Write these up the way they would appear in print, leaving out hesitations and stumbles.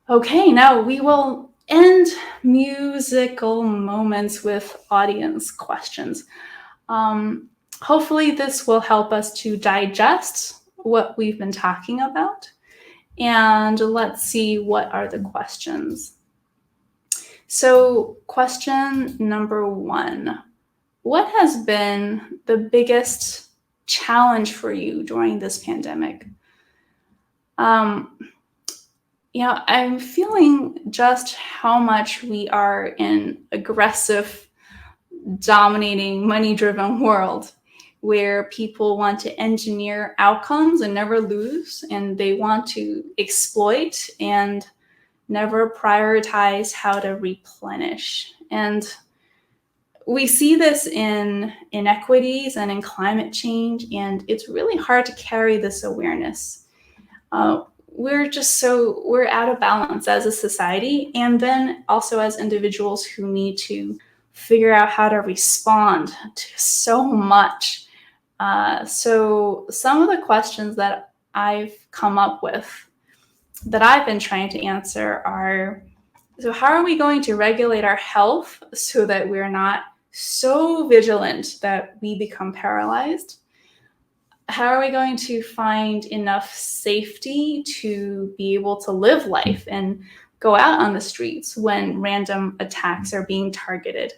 Okay, now we will end musical moments with audience questions. Hopefully this will help us to digest what we've been talking about. And let's see, what are the questions? So question number 1, what has been the biggest challenge for you during this pandemic? I'm feeling just how much we are in aggressive, dominating, money-driven world where people want to engineer outcomes and never lose, and they want to exploit and never prioritize how to replenish. And we see this in inequities and in climate change, and it's really hard to carry this awareness. We're out of balance as a society, and then also as individuals who need to figure out how to respond to so much. So some of the questions that I've come up with that I've been trying to answer are, so how are we going to regulate our health so that we're not so vigilant that we become paralyzed? How are we going to find enough safety to be able to live life and go out on the streets when random attacks are being targeted?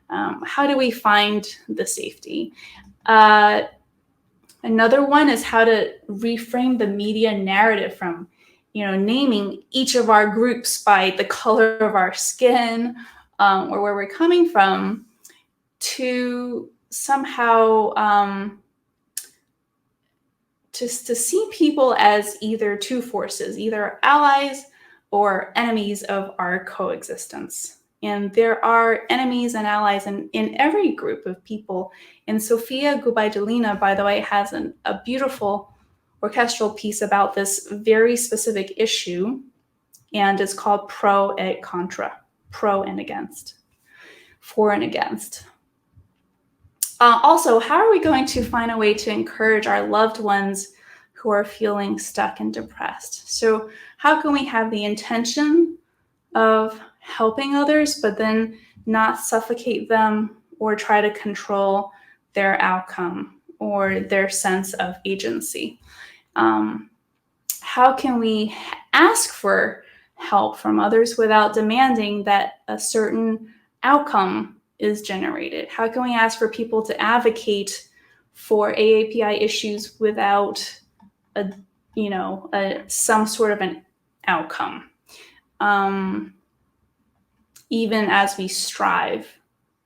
How do we find the safety? Another one is how to reframe the media narrative from, naming each of our groups by the color of our skin or where we're coming from, to somehow to see people as either two forces, either allies or enemies of our coexistence. And there are enemies and allies in every group of people. And Sofia Gubaidulina, by the way, has a beautiful orchestral piece about this very specific issue, and it's called Pro et Contra, pro and against, for and against. Also, how are we going to find a way to encourage our loved ones who are feeling stuck and depressed? So how can we have the intention of helping others, but then not suffocate them or try to control their outcome or their sense of agency? How can we ask for help from others without demanding that a certain outcome is generated? How can we ask for people to advocate for AAPI issues without some sort of an outcome, even as we strive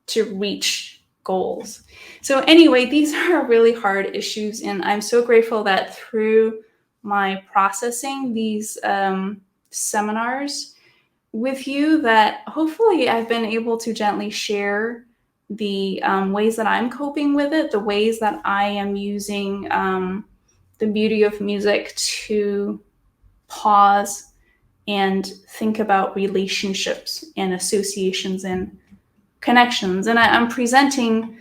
to reach goals? So anyway, these are really hard issues, and I'm so grateful that through my processing these seminars with you, that hopefully I've been able to gently share the ways that I'm coping with it, the ways that I am using the beauty of music to pause and think about relationships and associations and connections. And I'm presenting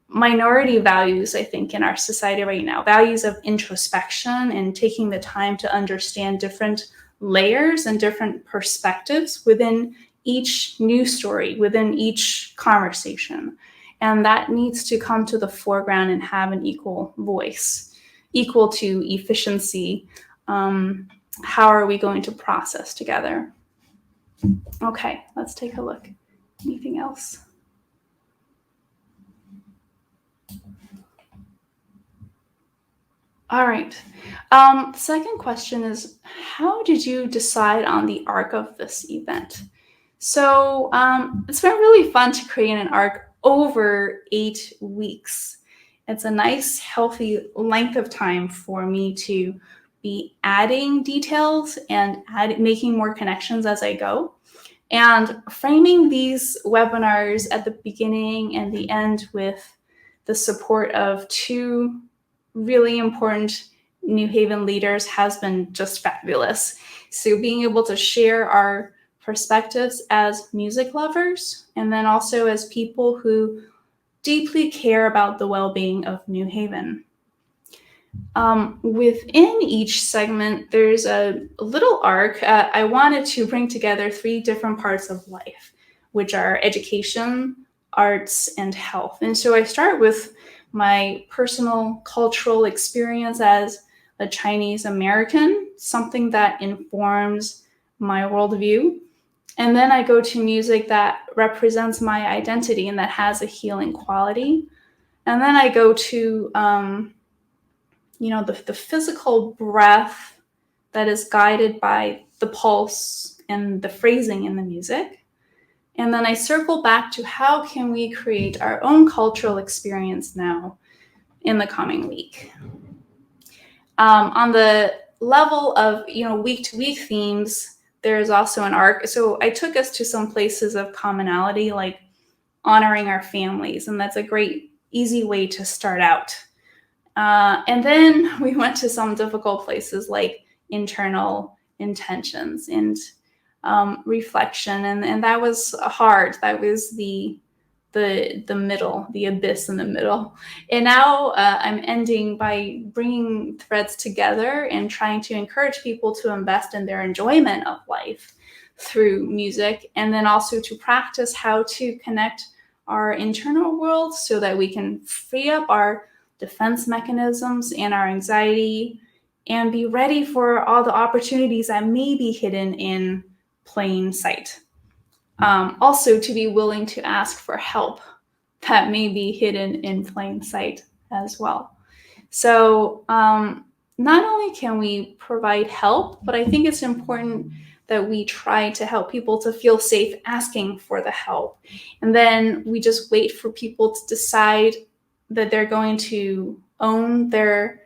minority values, I think, in our society right now, values of introspection and taking the time to understand different layers and different perspectives within each news story, within each conversation. And that needs to come to the foreground and have an equal voice, equal to efficiency. How are we going to process together? Okay, let's take a look. Anything else? All right. Second question is, how did you decide on the arc of this event? So it's been really fun to create an arc over 8 weeks. It's a nice, healthy length of time for me to be adding details and making more connections as I go. And framing these webinars at the beginning and the end with the support of 2 really important New Haven leaders has been just fabulous. So being able to share our perspectives as music lovers, and then also as people who deeply care about the well-being of New Haven. Within each segment, there's a little arc. I wanted to bring together 3 different parts of life, which are education, arts, and health. And so I start with my personal cultural experience as a Chinese American, something that informs my worldview. And then I go to music that represents my identity and that has a healing quality. And then I go to the physical breath that is guided by the pulse and the phrasing in the music. And then I circle back to how can we create our own cultural experience now in the coming week. On the level of week-to-week themes, there's also an arc. So I took us to some places of commonality, like honoring our families, and that's a great, easy way to start out. And then we went to some difficult places like internal intentions and reflection, and that was hard. That was the middle, the abyss in the middle. And now I'm ending by bringing threads together and trying to encourage people to invest in their enjoyment of life through music, and then also to practice how to connect our internal world so that we can free up our defense mechanisms and our anxiety and be ready for all the opportunities that may be hidden in plain sight. Also, to be willing to ask for help that may be hidden in plain sight as well. So not only can we provide help, but I think it's important that we try to help people to feel safe asking for the help. And then we just wait for people to decide that they're going to own their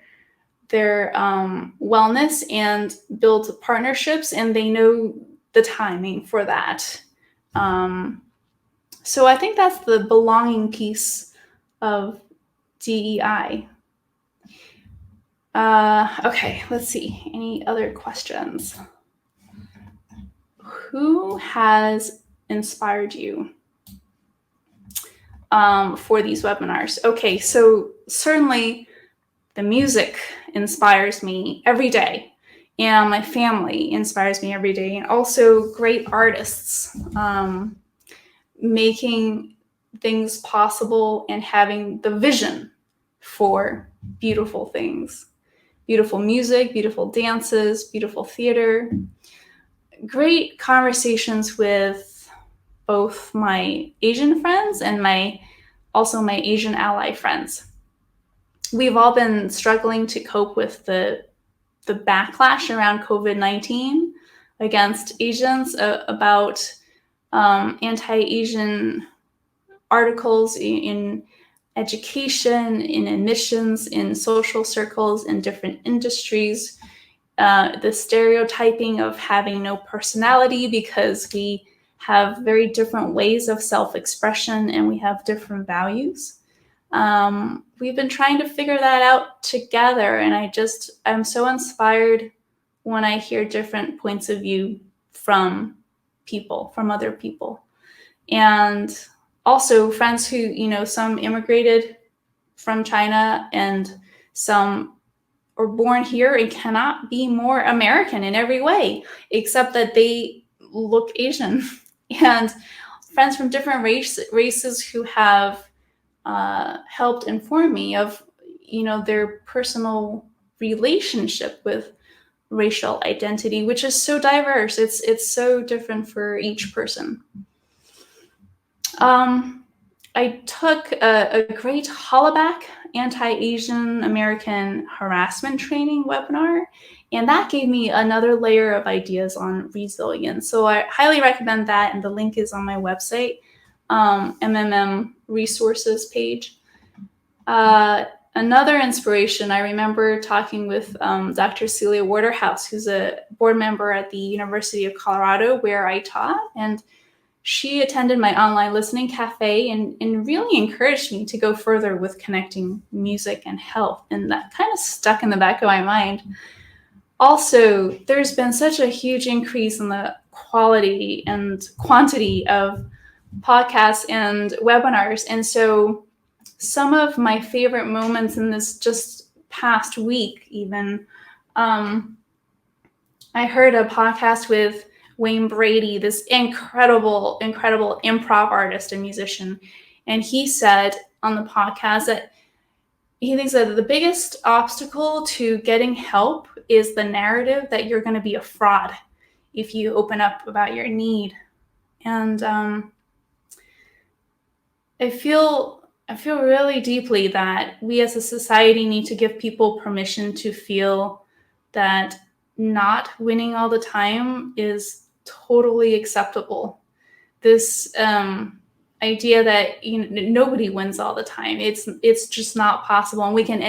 wellness and build partnerships, and they know the timing for that. So I think that's the belonging piece of DEI. Okay, let's see. Any other questions? Who has inspired you for these webinars? Okay, so certainly the music inspires me every day, and my family inspires me every day, and also great artists making things possible and having the vision for beautiful things, beautiful music, beautiful dances, beautiful theater, great conversations with both my Asian friends and my Asian ally friends. We've all been struggling to cope with the backlash around COVID-19 against Asians, about anti-Asian articles in education, in admissions, in social circles, in different industries, the stereotyping of having no personality because we have very different ways of self-expression and we have different values. We've been trying to figure that out together, and I'm so inspired when I hear different points of view from other people. And also friends who, some immigrated from China and some are born here and cannot be more American in every way, except that they look Asian. And friends from different races who have helped inform me of, their personal relationship with racial identity, which is so diverse. It's so different for each person. I took a great Hollaback anti-Asian American harassment training webinar, and that gave me another layer of ideas on resilience. So I highly recommend that, and the link is on my website, MMM resources page. Another inspiration, I remember talking with Dr. Celia Waterhouse, who's a board member at the University of Colorado where I taught, and she attended my online listening cafe and really encouraged me to go further with connecting music and health, and that kind of stuck in the back of my mind. Also, there's been such a huge increase in the quality and quantity of podcasts and webinars, and so some of my favorite moments in this just past week even, I heard a podcast with Wayne Brady, this incredible improv artist and musician. And he said on the podcast that he thinks that the biggest obstacle to getting help is the narrative that you're going to be a fraud if you open up about your need. And I feel really deeply that we as a society need to give people permission to feel that not winning all the time is totally acceptable. This idea that nobody wins all the time, it's just not possible, and we can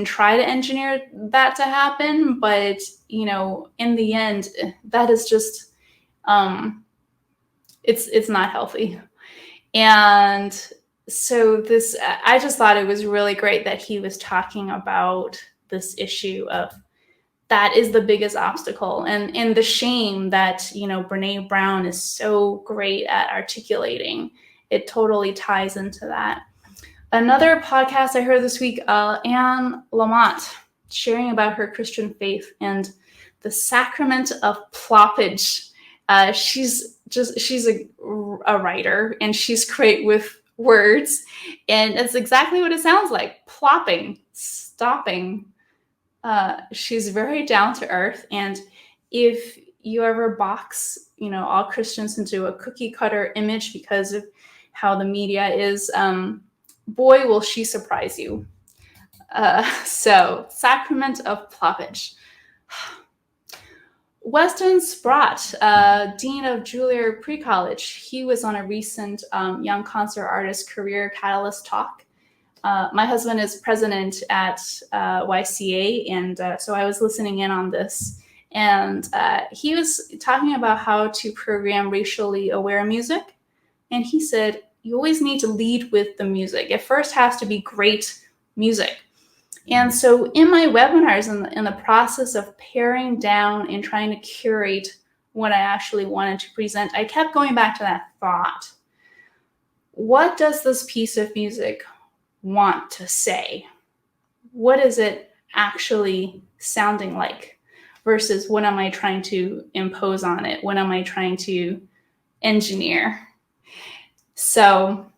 try to engineer that to happen, but in the end, that is just it's not healthy. And so I just thought it was really great that he was talking about this issue of that is the biggest obstacle, and the shame that Brene Brown is so great at articulating. It totally ties into that. Another podcast I heard this week, Anne Lamott sharing about her Christian faith and the sacrament of ploppage. She's a writer, and she's great with words, and it's exactly what it sounds like: plopping, stopping. She's very down to earth, and if you ever box, all Christians into a cookie cutter image because of how the media is, boy, will she surprise you. So, Sacrament of Ploppage. Weston Sprott, Dean of Juilliard Pre-College, he was on a recent Young Concert Artist Career Catalyst talk. My husband is president at YCA, and so I was listening in on this. And he was talking about how to program racially aware music. And he said, you always need to lead with the music. It first has to be great music. And so in my webinars, in the process of paring down and trying to curate what I actually wanted to present, I kept going back to that thought. What does this piece of music want to say? What is it actually sounding like versus what am I trying to impose on it? What am I trying to engineer? So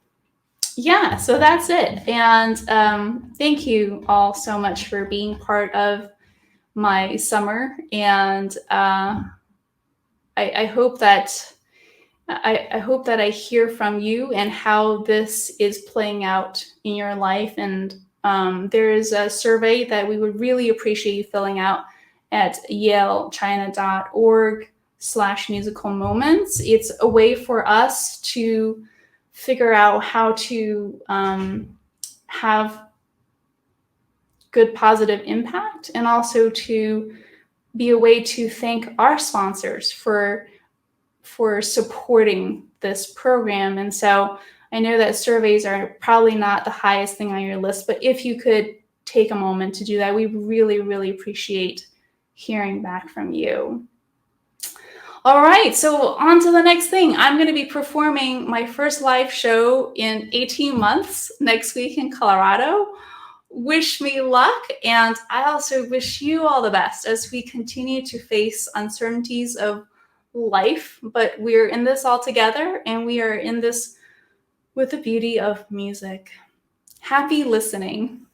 yeah, so that's it. And thank you all so much for being part of my summer. And I hope that I hear from you and how this is playing out in your life. And there is a survey that we would really appreciate you filling out at yalechina.org/musical moments. It's a way for us to figure out how to have good positive impact, and also to be a way to thank our sponsors for supporting this program. And so I know that surveys are probably not the highest thing on your list, but if you could take a moment to do that, we really, really appreciate hearing back from you. All right, so on to the next thing. I'm going to be performing my first live show in 18 months next week in Colorado. Wish me luck, and I also wish you all the best as we continue to face uncertainties of life, but we're in this all together, and we are in this with the beauty of music. Happy listening.